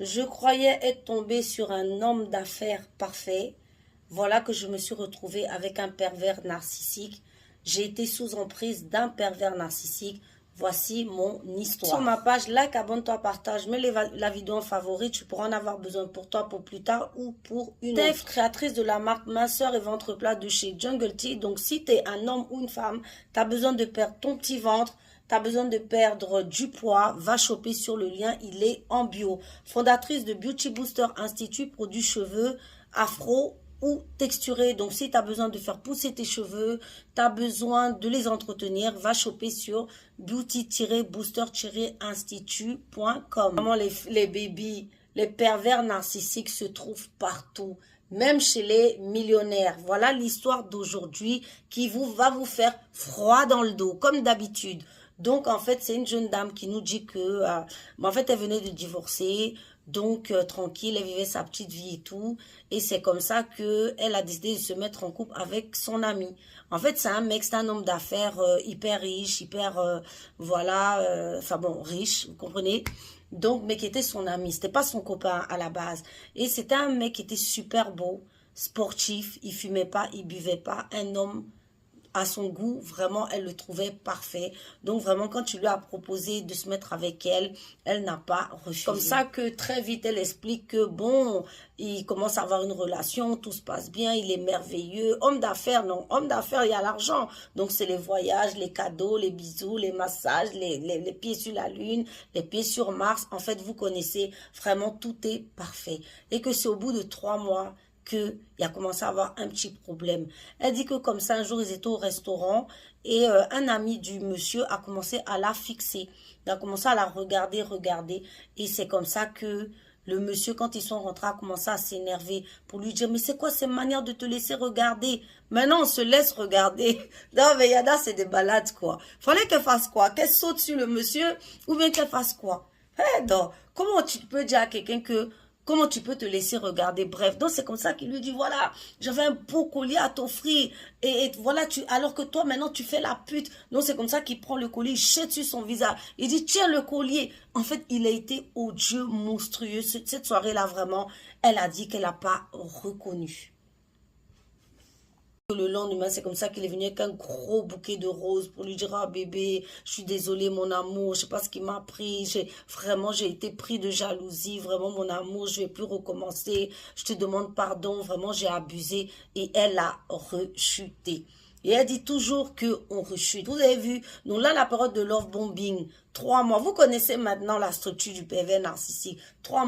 Je croyais être tombée sur un homme d'affaires parfait. Voilà que je me suis retrouvée avec un pervers narcissique. J'ai été sous emprise d'un pervers narcissique. Voici mon histoire. Sur ma page, like, abonne-toi, partage, mets la vidéo en favori. Tu pourras en avoir besoin pour toi, pour plus tard ou pour une autre. Steph, créatrice de la marque minceur et ventre plat de chez Jungle Tea. Donc, si tu es un homme ou une femme, tu as besoin de perdre ton petit ventre, tu as besoin de perdre du poids, va choper sur le lien, il est en bio. Fondatrice de Beauty Booster Institute, produits cheveux afro ou texturés. Donc, si tu as besoin de faire pousser tes cheveux, tu as besoin de les entretenir, va choper sur beauty-booster-institut.com. Vraiment, les babies, les pervers narcissiques se trouvent partout, même chez les millionnaires. Voilà l'histoire d'aujourd'hui qui va vous faire froid dans le dos, comme d'habitude. Donc, en fait, c'est une jeune dame qui nous dit que, en fait, elle venait de divorcer. Donc, tranquille, elle vivait sa petite vie et tout. Et c'est comme ça qu'elle a décidé de se mettre en couple avec son ami. En fait, c'est un mec, c'est un homme d'affaires hyper riche, hyper, voilà, enfin bon, riche, vous comprenez? Donc, mais qui était son ami. C'était pas son copain à la base. Et c'était un mec qui était super beau, sportif. Il fumait pas, il buvait pas. Un homme à son goût, vraiment, elle le trouvait parfait. Donc, vraiment, quand tu lui as proposé de se mettre avec elle, elle n'a pas refusé. Comme ça que très vite, elle explique que, bon, il commence à avoir une relation, tout se passe bien, il est merveilleux. Homme d'affaires, non. Homme d'affaires, il y a l'argent. Donc, c'est les voyages, les cadeaux, les bisous, les massages, les pieds sur la lune, les pieds sur Mars. En fait, vous connaissez, vraiment, tout est parfait. Et que c'est au bout de 3 mois qu'il a commencé à avoir un petit problème. Elle dit que comme ça, un jour, ils étaient au restaurant et un ami du monsieur a commencé à la fixer. Il a commencé à la regarder. Et c'est comme ça que le monsieur, quand ils sont rentrés, a commencé à s'énerver pour lui dire « Mais c'est quoi cette manière de te laisser regarder ?» Maintenant, on se laisse regarder. Non, mais Yana, c'est des balades, quoi. Fallait qu'elle fasse quoi? Qu'elle saute sur le monsieur ou bien qu'elle fasse quoi? Non. Comment tu peux dire à quelqu'un que... Comment tu peux te laisser regarder? Bref, donc c'est comme ça qu'il lui dit, voilà, j'avais un beau collier à t'offrir. Et voilà, alors que toi, maintenant, tu fais la pute. Donc c'est comme ça qu'il prend le collier, il jette sur son visage. Il dit, tiens le collier. En fait, il a été odieux, monstrueux. Cette soirée-là, vraiment, elle a dit qu'elle n'a pas reconnu. Le lendemain, c'est comme ça qu'il est venu avec un gros bouquet de roses pour lui dire « Ah bébé, je suis désolée mon amour, je sais pas ce qui m'a pris, j'ai été pris de jalousie, vraiment mon amour, je vais plus recommencer, je te demande pardon, vraiment j'ai abusé. » Et elle a rechuté. Et elle dit toujours qu'on rechute. Vous avez vu, donc là, la période de love bombing, 3 mois. Vous connaissez maintenant la structure du pervers narcissique. 3 mois.